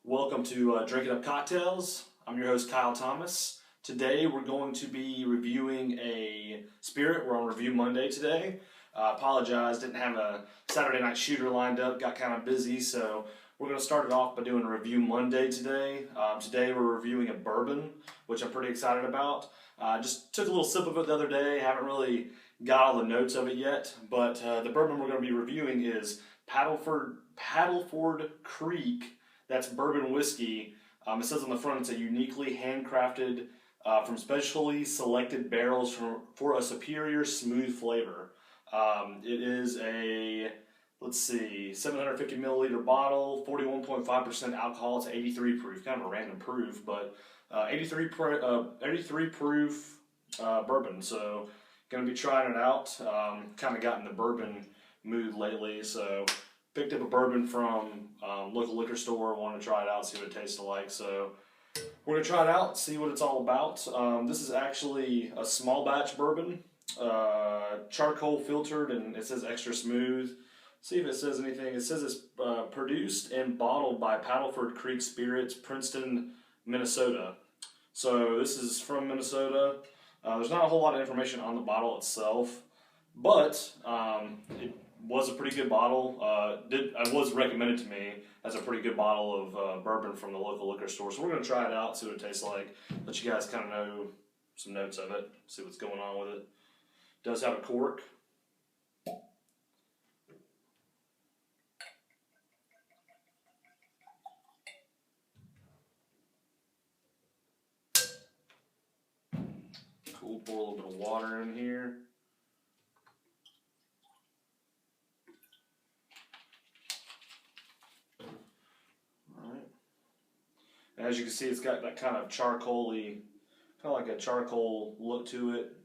Welcome to Drinking Up Cocktails. I'm your host, Kyle Thomas. Today we're going to be reviewing a spirit. We're on Review Monday today. Apologize, didn't have a Saturday night shooter lined up, got kind of busy, so we're going to start it off by doing a Review Monday today. Today we're reviewing a bourbon, which I'm pretty excited about. Just took a little sip of it the other day, haven't really got all the notes of it yet, but the bourbon we're going to be reviewing is Paddleford Creek. That's bourbon whiskey. It says on the front it's a uniquely handcrafted from specially selected barrels for a superior smooth flavor. It is a, 750 milliliter bottle, 41.5% alcohol. It's 83 proof, kind of a random proof, but 83 proof bourbon. So going to be trying it out. Kind of got in the bourbon mood lately, so picked up a bourbon from local liquor store, wanted to try it out, see what it tasted like. So we're going to try it out, see what it's all about. This is actually a small batch bourbon, charcoal filtered, and it says extra smooth. See if it says anything. It says it's produced and bottled by Paddleford Creek Spirits, Princeton, Minnesota. So this is from Minnesota. There's not a whole lot of information on the bottle itself, but it was a pretty good bottle. It was recommended to me as a pretty good bottle of bourbon from the local liquor store. So we're going to try it out, see what it tastes like, let you guys kind of know some notes of it, see what's going on with it. It does have a cork. Cool, pour a little bit of water in here. As you can see, it's got that kind of charcoaly, kind of like a charcoal look to it.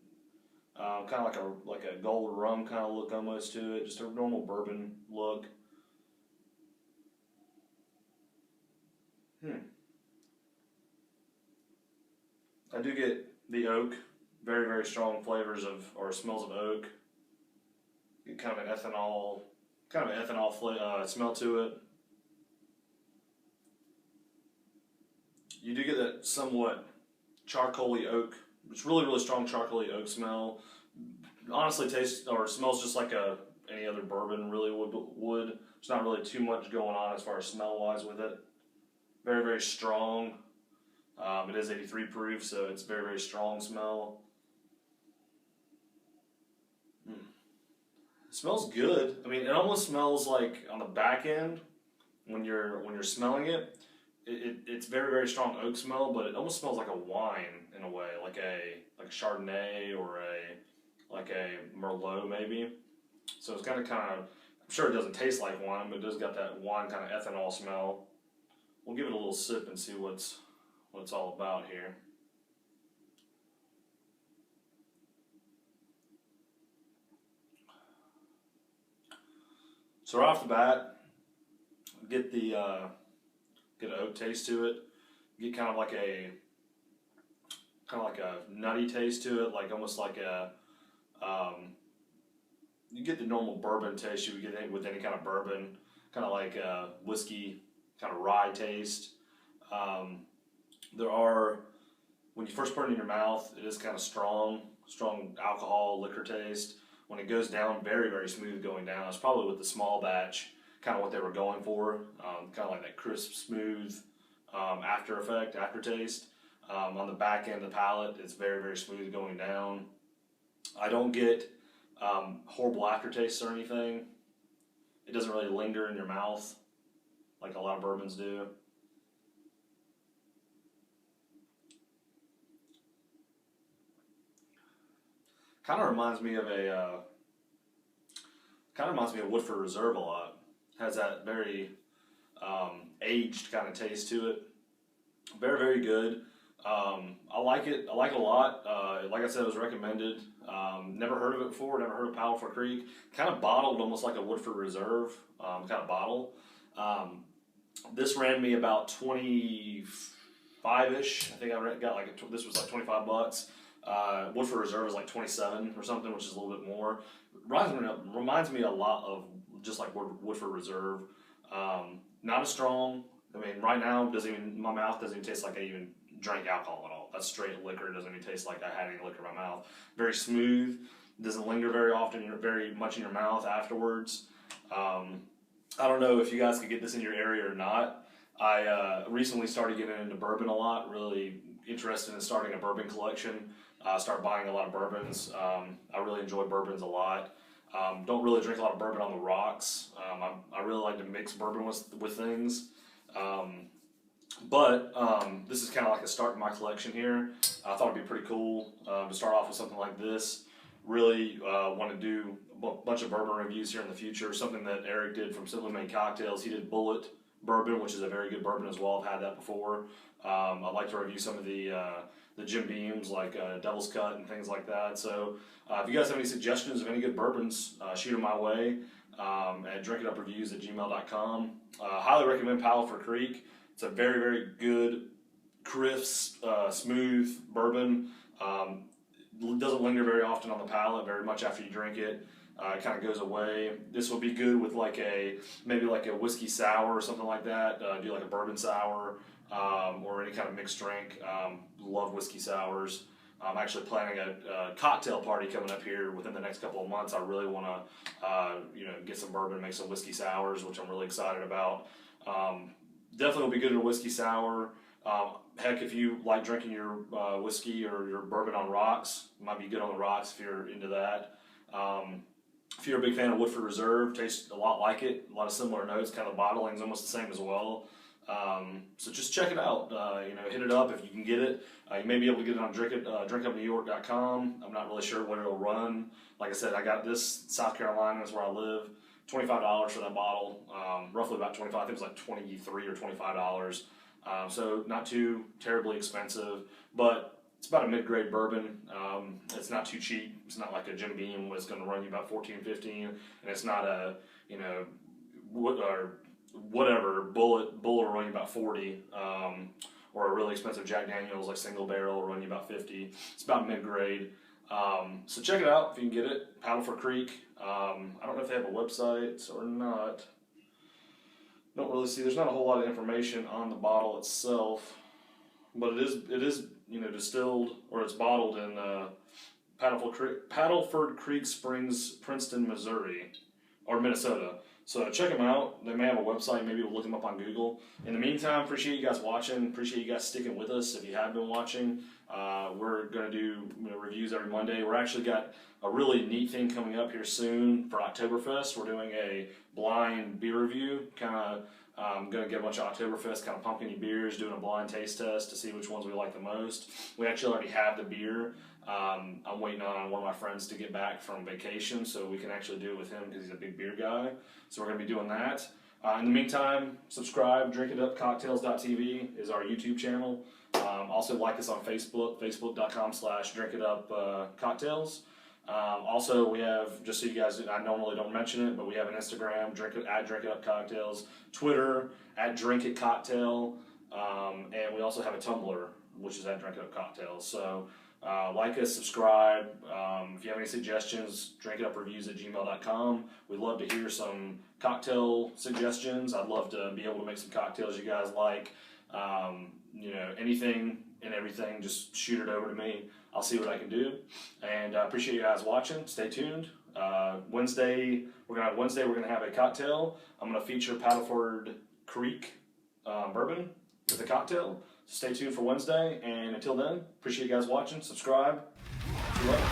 Kind of like a gold rum kind of look almost to it. Just a normal bourbon look. I do get the oak, very, very strong flavors of, or smells of oak. Get kind of an ethanol smell to it. You do get that somewhat charcoaly oak. It's really, really strong charcoaly oak smell. Honestly, tastes or smells just like any other bourbon really would. There's not really too much going on as far as smell-wise with it. Very, very strong. It is 83 proof, so it's very, very strong smell. It smells good. I mean, it almost smells like on the back end when you're smelling it. It's very, very strong oak smell, but it almost smells like a wine in a way, like a Chardonnay or a Merlot maybe. So it's kind of, I'm sure it doesn't taste like wine, but it does got that wine kind of ethanol smell. We'll give it a little sip and see what it's all about here. So right off the bat, get an oak taste to it. Get kind of like a nutty taste to it, like almost like you get the normal bourbon taste you would get with any kind of bourbon, kind of like a whiskey, kind of rye taste. When you first put it in your mouth, it is kind of strong alcohol, liquor taste. When it goes down, very, very smooth going down. It's probably with the small batch, kind of what they were going for, kind of like that crisp, smooth aftertaste. On the back end of the palate, it's very, very smooth going down. I don't get horrible aftertaste or anything. It doesn't really linger in your mouth like a lot of bourbons do. Kind of reminds me of Woodford Reserve a lot. Has that very aged kind of taste to it. Very, very good. I like it a lot. Like I said, it was recommended. Never heard of it before. Never heard of Paddleford Creek. Kind of bottled almost like a Woodford Reserve kind of bottle. This ran me about 25-ish. I think I got this was like $25. Woodford Reserve is like 27 or something, which is a little bit more. Reminds me a lot of just like Woodford Reserve. Not as strong, I mean, right now, my mouth doesn't even taste like I even drank alcohol at all. That's straight liquor. It doesn't even taste like I had any liquor in my mouth. Very smooth. Doesn't linger very often. Very much in your mouth afterwards. I don't know if you guys could get this in your area or not. I recently started getting into bourbon a lot. Really interested in starting a bourbon collection. Start buying a lot of bourbons. I really enjoy bourbons a lot. Don't really drink a lot of bourbon on the rocks. I really like to mix bourbon with things. But this is kind of like a start in my collection here. I thought it'd be pretty cool to start off with something like this. Really want to do a bunch of bourbon reviews here in the future. Something that Eric did from Simply Made Cocktails. He did Bullet Bourbon, which is a very good bourbon as well. I've had that before. I'd like to review some of the Jim Beams, like Devil's Cut and things like that. So if you guys have any suggestions of any good bourbons, shoot them my way at drinkitupreviews@gmail.com. Highly recommend Paddleford Creek. It's a very, very good, crisp, smooth bourbon. Doesn't linger very often on the palate, very much after you drink it. It kind of goes away. This will be good with maybe like a whiskey sour or something like that. Do like a bourbon sour or any kind of mixed drink. Love whiskey sours. I'm actually planning a cocktail party coming up here within the next couple of months. I really want to get some bourbon, make some whiskey sours, which I'm really excited about. Definitely will be good in a whiskey sour. Heck, if you like drinking your whiskey or your bourbon on rocks, it might be good on the rocks if you're into that. If you're a big fan of Woodford Reserve, tastes a lot like it. A lot of similar notes. Kind of bottling's almost the same as well. So just check it out. Hit it up if you can get it. You may be able to get it on drinkupnewyork.com. I'm not really sure what it'll run. Like I said, I got this South Carolina. Is where I live. $25 for that bottle. Roughly about 25. I think it was like $23 or $25. So not too terribly expensive, but it's about a mid-grade bourbon. It's not too cheap. It's not like a Jim Beam was going to run you about $14, $15, and it's not a whatever Bullet will run you about $40, or a really expensive Jack Daniel's like single barrel will run you about $50. It's about mid-grade. So check it out if you can get it. Paddleford Creek. I don't know if they have a website or not. Don't really see. There's not a whole lot of information on the bottle itself, but it is distilled, or it's bottled in Paddleford Creek Springs, Princeton, Missouri, or Minnesota. So check them out. They may have a website. Maybe we'll look them up on Google. In the meantime, appreciate you guys watching. Appreciate you guys sticking with us if you have been watching. We're going to do reviews every Monday. We're actually got a really neat thing coming up here soon for Oktoberfest. We're doing a blind beer review. I'm going to get a bunch of Oktoberfest kind of pumpkin-y beers, doing a blind taste test to see which ones we like the most. We actually already have the beer. I'm waiting on one of my friends to get back from vacation so we can actually do it with him because he's a big beer guy. So we're going to be doing that. In the meantime, subscribe. drinkitupcocktails.tv is our YouTube channel. Also like us on Facebook, facebook.com/drinkitupcocktails. Also, we have, just so you guys, I normally don't mention it, but we have an Instagram, at drinkitupcocktails, Twitter, at drinkitcocktail, and we also have a Tumblr, which is at drinkitupcocktails. So like us, subscribe. If you have any suggestions, drinkitupreviews@gmail.com. We'd love to hear some cocktail suggestions. I'd love to be able to make some cocktails you guys like. Anything and everything, just shoot it over to me. I'll see what I can do. And I appreciate you guys watching. Stay tuned. Wednesday, we're gonna have a cocktail. I'm gonna feature Paddleford Creek bourbon with the cocktail. So stay tuned for Wednesday. And until then, appreciate you guys watching. Subscribe. See you later.